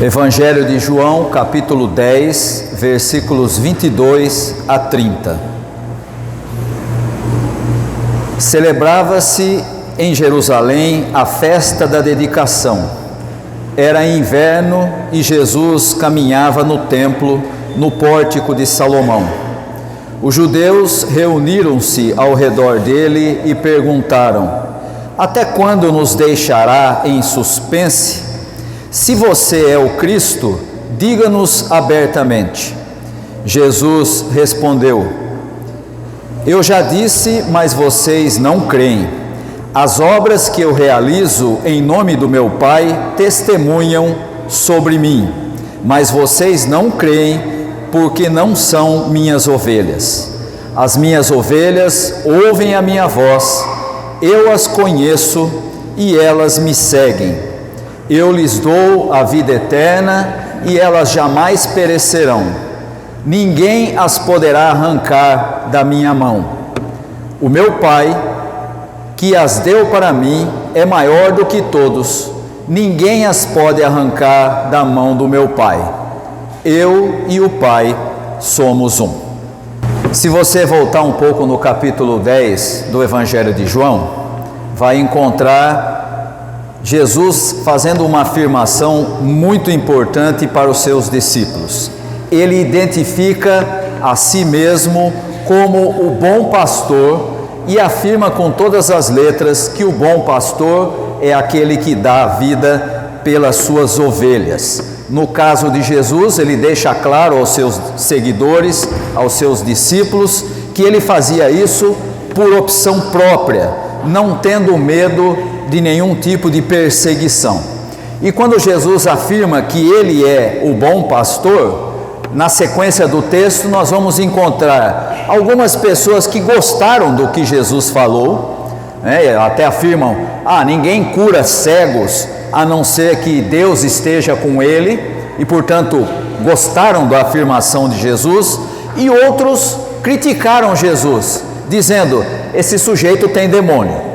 Evangelho de João, capítulo 10, versículos 22 a 30. Celebrava-se em Jerusalém a festa da dedicação. Era inverno e Jesus caminhava no templo, no pórtico de Salomão. Os judeus reuniram-se ao redor dele e perguntaram: até quando nos deixará em suspense? Se você é o Cristo, diga-nos abertamente. Jesus respondeu: eu já disse, mas vocês não creem. As obras que eu realizo em nome do meu Pai testemunham sobre mim, mas vocês não creem porque não são minhas ovelhas. As minhas ovelhas ouvem a minha voz, eu as conheço e elas me seguem. Eu lhes dou a vida eterna e elas jamais perecerão. Ninguém as poderá arrancar da minha mão. O meu Pai, que as deu para mim, é maior do que todos. Ninguém as pode arrancar da mão do meu Pai. Eu e o Pai somos um. Se você voltar um pouco no capítulo 10 do Evangelho de João, vai encontrar Jesus fazendo uma afirmação muito importante para os seus discípulos. Ele identifica a si mesmo como o bom pastor e afirma com todas as letras que o bom pastor é aquele que dá a vida pelas suas ovelhas. No caso de Jesus, ele deixa claro aos seus seguidores, aos seus discípulos, que ele fazia isso por opção própria, não tendo medo de nenhum tipo de perseguição. E quando Jesus afirma que ele é o bom pastor, na sequência do texto nós vamos encontrar algumas pessoas que gostaram do que Jesus falou, até afirmam: ninguém cura cegos a não ser que Deus esteja com ele, e portanto gostaram da afirmação de Jesus, e outros criticaram Jesus, dizendo: esse sujeito tem demônio.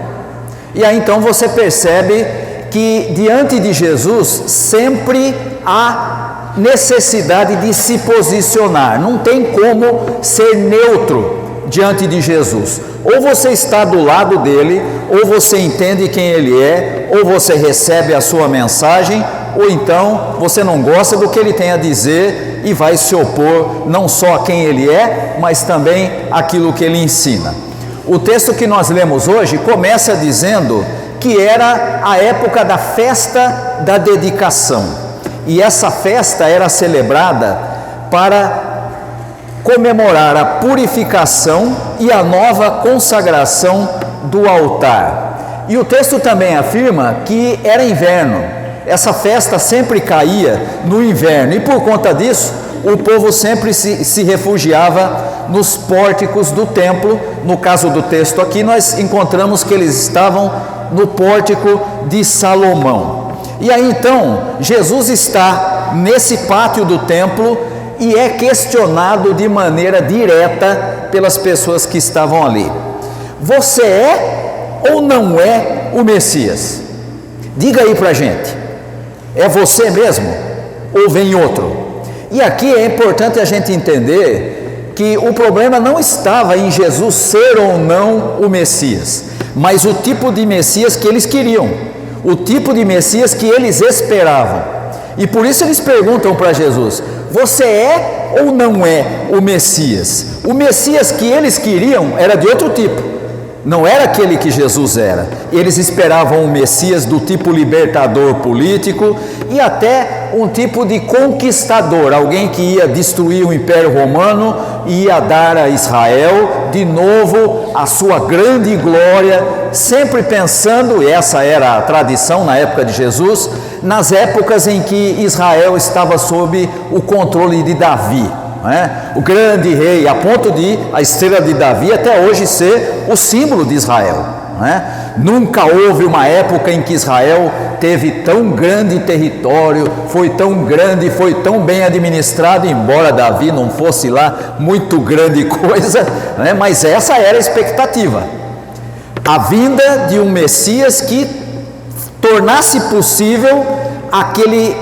E aí então você percebe que diante de Jesus sempre há necessidade de se posicionar, não tem como ser neutro diante de Jesus. Ou você está do lado dele, ou você entende quem ele é, ou você recebe a sua mensagem, ou então você não gosta do que ele tem a dizer e vai se opor não só a quem ele é, mas também àquilo que ele ensina. O texto que nós lemos hoje começa dizendo que era a época da festa da dedicação. E essa festa era celebrada para comemorar a purificação e a nova consagração do altar. E o texto também afirma que era inverno. Essa festa sempre caía no inverno e por conta disso o povo sempre se refugiava nos pórticos do templo. No caso do texto aqui, nós encontramos que eles estavam no pórtico de Salomão. E aí então, Jesus está nesse pátio do templo e é questionado de maneira direta pelas pessoas que estavam ali: você é ou não é o Messias? Diga aí pra gente, é você mesmo ou vem outro? E aqui é importante a gente entender que o problema não estava em Jesus ser ou não o Messias, mas o tipo de Messias que eles queriam, o tipo de Messias que eles esperavam. E por isso eles perguntam para Jesus: você é ou não é o Messias? O Messias que eles queriam era de outro tipo, não era aquele que Jesus era. Eles esperavam um Messias do tipo libertador político e até um tipo de conquistador, alguém que ia destruir o Império Romano e ia dar a Israel de novo a sua grande glória, sempre pensando, e essa era a tradição na época de Jesus, nas épocas em que Israel estava sob o controle de Davi. O grande rei, a ponto de a estrela de Davi até hoje ser o símbolo de Israel. Nunca houve uma época em que Israel teve tão grande território, foi tão grande, foi tão bem administrado, embora Davi não fosse lá muito grande coisa, mas essa era a expectativa, a vinda de um Messias que tornasse possível aquele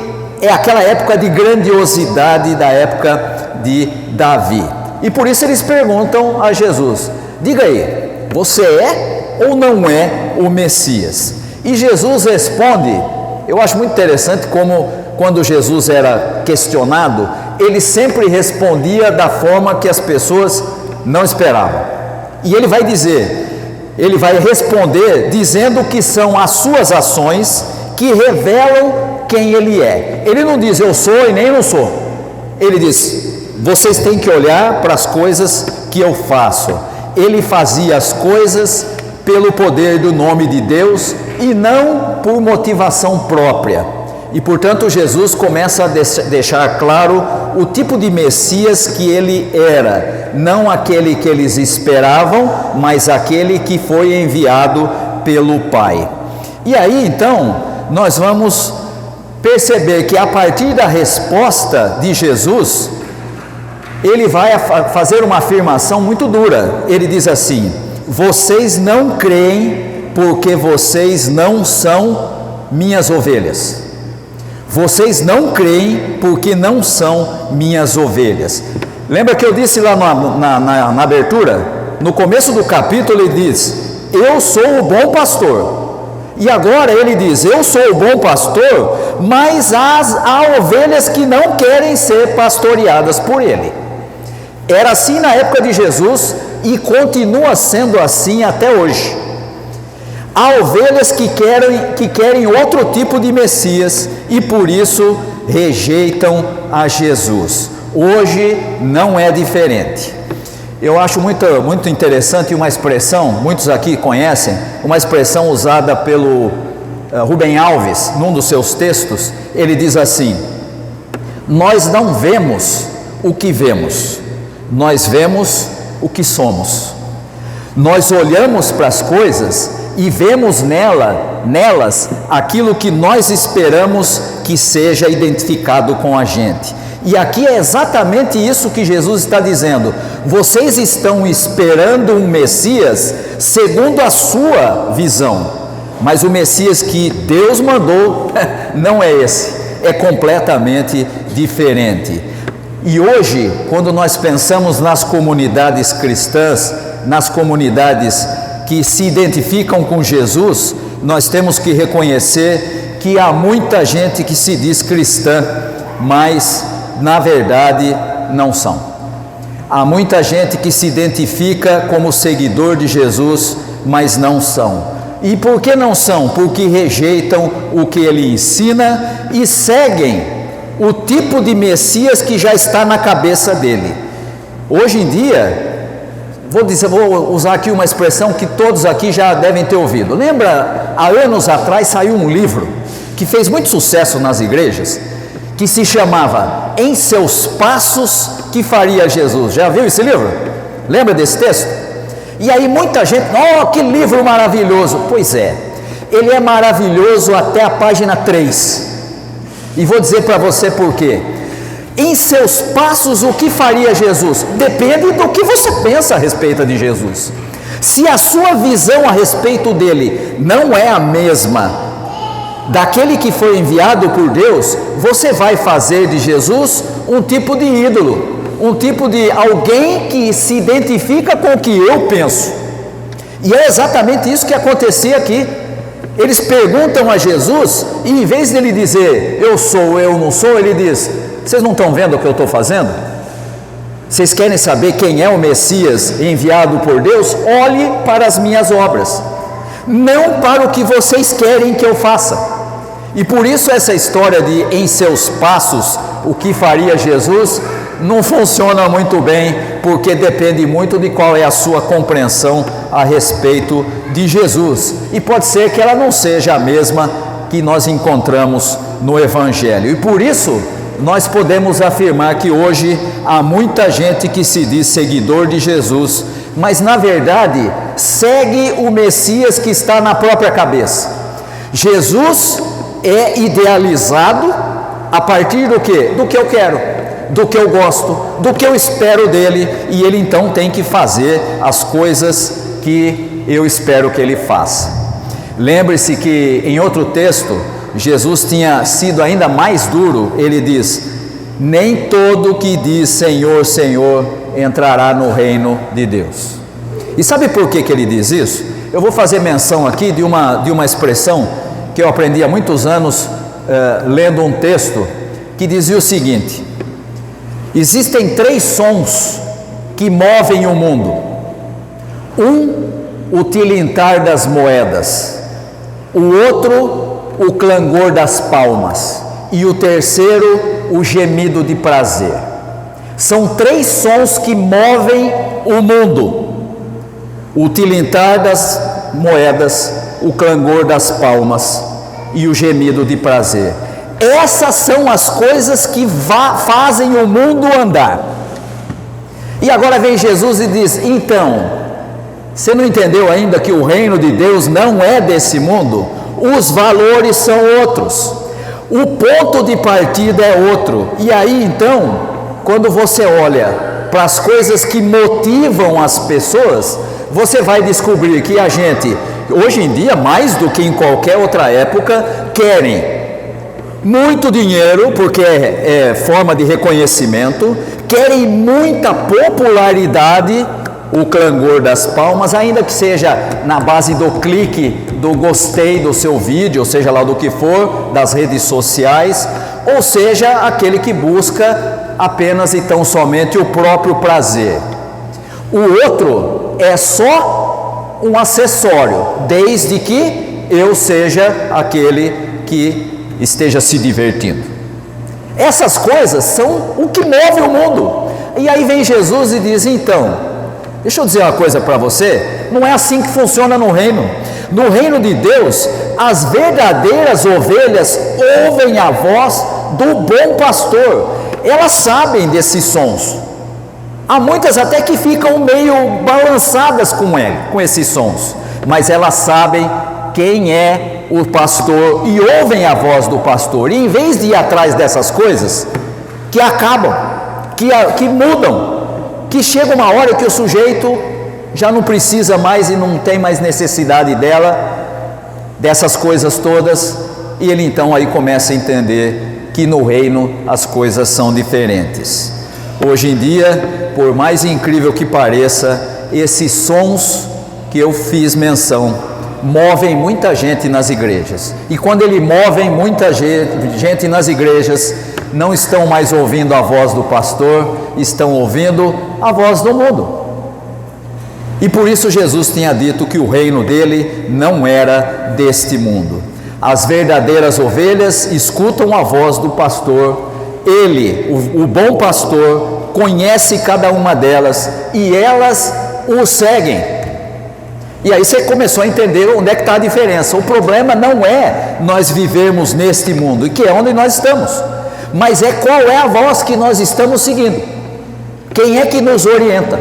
é aquela época de grandiosidade da época de Davi. E por isso eles perguntam a Jesus: diga aí, você é ou não é o Messias? E Jesus responde. Eu acho muito interessante como quando Jesus era questionado, ele sempre respondia da forma que as pessoas não esperavam. E ele vai dizer, ele vai responder dizendo que são as suas ações que revelam quem ele é. Ele não diz eu sou e nem não sou. Ele diz, vocês têm que olhar para as coisas que eu faço. Ele fazia as coisas pelo poder do nome de Deus e não por motivação própria. E portanto Jesus começa a deixar claro o tipo de Messias que ele era, não aquele que eles esperavam, mas aquele que foi enviado pelo Pai. E aí então nós vamos perceber que a partir da resposta de Jesus, ele vai fazer uma afirmação muito dura. Ele diz assim: vocês não creem porque vocês não são minhas ovelhas. Vocês não creem porque não são minhas ovelhas. Lembra que eu disse lá na abertura? No começo do capítulo ele diz, eu sou o bom pastor. E agora ele diz, eu sou o bom pastor, mas há ovelhas que não querem ser pastoreadas por ele. Era assim na época de Jesus e continua sendo assim até hoje. Há ovelhas que querem outro tipo de Messias e por isso rejeitam a Jesus. Hoje não é diferente. Eu acho muito interessante uma expressão, muitos aqui conhecem, uma expressão usada pelo Rubem Alves, num dos seus textos. Ele diz assim: nós não vemos o que vemos, nós vemos o que somos. Nós olhamos para as coisas e vemos nelas aquilo que nós esperamos que seja identificado com a gente. E aqui é exatamente isso que Jesus está dizendo. Vocês estão esperando um Messias segundo a sua visão, mas o Messias que Deus mandou não é esse, é completamente diferente. E hoje, quando nós pensamos nas comunidades cristãs, nas comunidades que se identificam com Jesus, nós temos que reconhecer que há muita gente que se diz cristã, mas na verdade não são. Há muita gente que se identifica como seguidor de Jesus, mas não são. E por que não são? Porque rejeitam o que ele ensina e seguem o tipo de Messias que já está na cabeça dele. Hoje em dia, vou usar aqui uma expressão que todos aqui já devem ter ouvido. Lembra, há anos atrás saiu um livro que fez muito sucesso nas igrejas, que se chamava Em Seus Passos que Faria Jesus. Já viu esse livro? Lembra desse texto? E aí muita gente, oh, que livro maravilhoso. Pois é, ele é maravilhoso até a página 3. E vou dizer para você por quê. Em seus passos, o que faria Jesus? Depende do que você pensa a respeito de Jesus. Se a sua visão a respeito dele não é a mesma daquele que foi enviado por Deus, você vai fazer de Jesus um tipo de ídolo, um tipo de alguém que se identifica com o que eu penso. E é exatamente isso que acontecia aqui. Eles perguntam a Jesus e em vez dele dizer eu sou, eu não sou, ele diz: vocês não estão vendo o que eu estou fazendo? Vocês querem saber quem é o Messias enviado por Deus? Olhe para as minhas obras, não para o que vocês querem que eu faça. E por isso essa história de em seus passos, o que faria Jesus, não funciona muito bem, porque depende muito de qual é a sua compreensão a respeito de Jesus. E pode ser que ela não seja a mesma que nós encontramos no Evangelho. E por isso nós podemos afirmar que hoje há muita gente que se diz seguidor de Jesus, mas na verdade segue o Messias que está na própria cabeça. Jesus é idealizado a partir do quê? Do que eu quero, do que eu gosto, do que eu espero dele, e ele então tem que fazer as coisas que eu espero que ele faça. Lembre-se que em outro texto, Jesus tinha sido ainda mais duro. Ele diz: nem todo que diz Senhor, Senhor entrará no reino de Deus. E sabe por que ele diz isso? Eu vou fazer menção aqui de uma expressão que eu aprendi há muitos anos, lendo um texto que dizia o seguinte: existem 3 sons que movem o mundo. O tilintar das moedas, o outro, o clangor das palmas, e o terceiro, o gemido de prazer. São 3 sons que movem o mundo: o tilintar das moedas, o clangor das palmas e o gemido de prazer. Essas são as coisas que fazem o mundo andar. E agora vem Jesus e diz: então, você não entendeu ainda que o reino de Deus não é desse mundo? Os valores são outros, o ponto de partida é outro. E aí então, quando você olha para as coisas que motivam as pessoas, você vai descobrir que a gente, hoje em dia, mais do que em qualquer outra época, querem muito dinheiro, porque é forma de reconhecimento, querem muita popularidade, o clangor das palmas, ainda que seja na base do clique, do gostei do seu vídeo, ou seja lá do que for, das redes sociais, ou seja, aquele que busca apenas e tão somente o próprio prazer. O outro é só um acessório, desde que eu seja aquele que esteja se divertindo. Essas coisas são o que move o mundo. E aí vem Jesus e diz: então, deixa eu dizer uma coisa para você, não é assim que funciona no reino. No reino de Deus, as verdadeiras ovelhas ouvem a voz do bom pastor. Elas sabem desses sons. Há muitas até que ficam meio balançadas com esses sons, mas elas sabem quem é o pastor e ouvem a voz do pastor. E em vez de ir atrás dessas coisas que acabam, que mudam, que chega uma hora que o sujeito já não precisa mais e não tem mais necessidade dessas coisas todas, e ele então aí começa a entender que no reino as coisas são diferentes. Hoje em dia, por mais incrível que pareça, esses sons que eu fiz menção movem muita gente nas igrejas, e quando ele movem muita gente nas igrejas, não estão mais ouvindo a voz do pastor, estão ouvindo a voz do mundo. E por isso Jesus tinha dito que o reino dele não era deste mundo. As verdadeiras ovelhas escutam a voz do pastor. Ele, o bom pastor, conhece cada uma delas e elas o seguem. E aí você começou a entender onde é que está a diferença. O problema não é nós vivermos neste mundo, que é onde nós estamos, mas é qual é a voz que nós estamos seguindo. Quem é que nos orienta?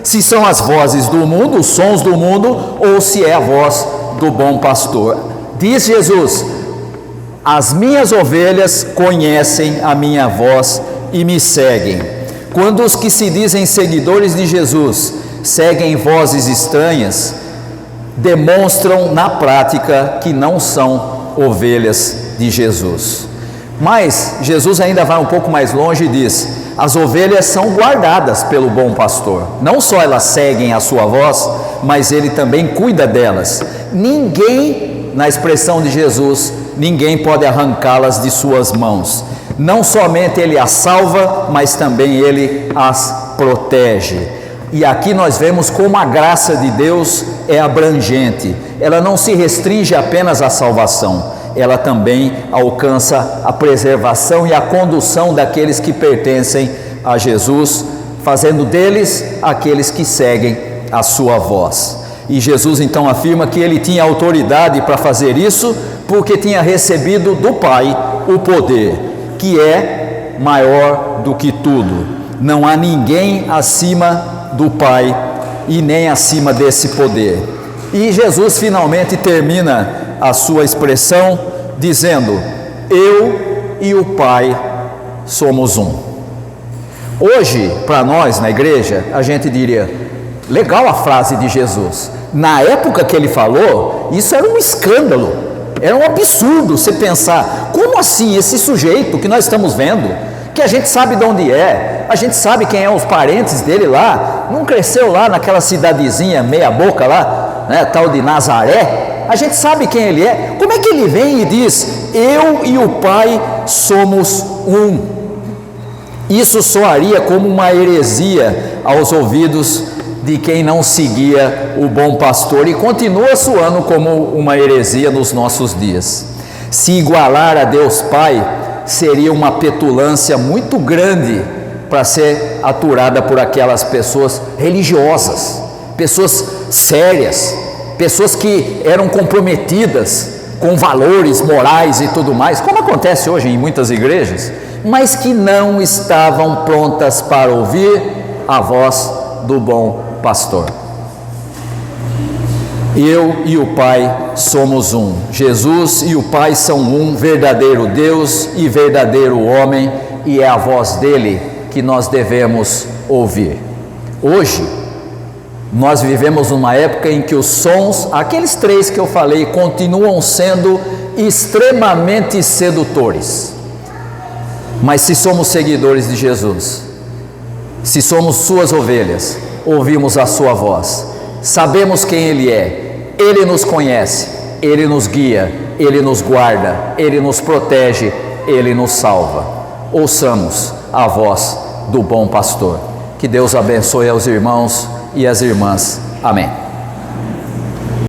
Se são as vozes do mundo, os sons do mundo, ou se é a voz do bom pastor. Diz Jesus: as minhas ovelhas conhecem a minha voz e me seguem. Quando os que se dizem seguidores de Jesus seguem vozes estranhas, demonstram na prática que não são ovelhas de Jesus. Mas Jesus ainda vai um pouco mais longe e diz: as ovelhas são guardadas pelo bom pastor. Não só elas seguem a sua voz, mas ele também cuida delas. Ninguém, na expressão de Jesus, ninguém pode arrancá-las de suas mãos. Não somente ele as salva, mas também ele as protege. E aqui nós vemos como a graça de Deus é abrangente. Ela não se restringe apenas à salvação, ela também alcança a preservação e a condução daqueles que pertencem a Jesus, fazendo deles aqueles que seguem a sua voz. E Jesus então afirma que ele tinha autoridade para fazer isso, porque tinha recebido do Pai o poder, que é maior do que tudo. Não há ninguém acima do Pai e nem acima desse poder. E Jesus finalmente termina a sua expressão dizendo: eu e o Pai somos um. Hoje, para nós na igreja, a gente diria: legal a frase de Jesus. Na época que ele falou, isso era um escândalo. Era um absurdo você pensar, como assim esse sujeito que nós estamos vendo, que a gente sabe de onde é, a gente sabe quem é os parentes dele lá, não cresceu lá naquela cidadezinha meia boca lá, né, tal de Nazaré, a gente sabe quem ele é, como é que ele vem e diz, eu e o Pai somos um? Isso soaria como uma heresia aos ouvidos de quem não seguia o bom pastor, e continua soando como uma heresia nos nossos dias. Se igualar a Deus Pai seria uma petulância muito grande para ser aturada por aquelas pessoas religiosas, pessoas sérias, pessoas que eram comprometidas com valores morais e tudo mais, como acontece hoje em muitas igrejas, mas que não estavam prontas para ouvir a voz do bom pastor. Eu e o Pai somos um. Jesus e o Pai são um, verdadeiro Deus e verdadeiro homem, e é a voz dele que nós devemos ouvir. Hoje, nós vivemos numa época em que os sons, aqueles três que eu falei, continuam sendo extremamente sedutores. Mas se somos seguidores de Jesus, se somos suas ovelhas, ouvimos a sua voz, sabemos quem Ele é, Ele nos conhece, Ele nos guia, Ele nos guarda, Ele nos protege, Ele nos salva. Ouçamos a voz do bom pastor. Que Deus abençoe aos irmãos e às irmãs. Amém.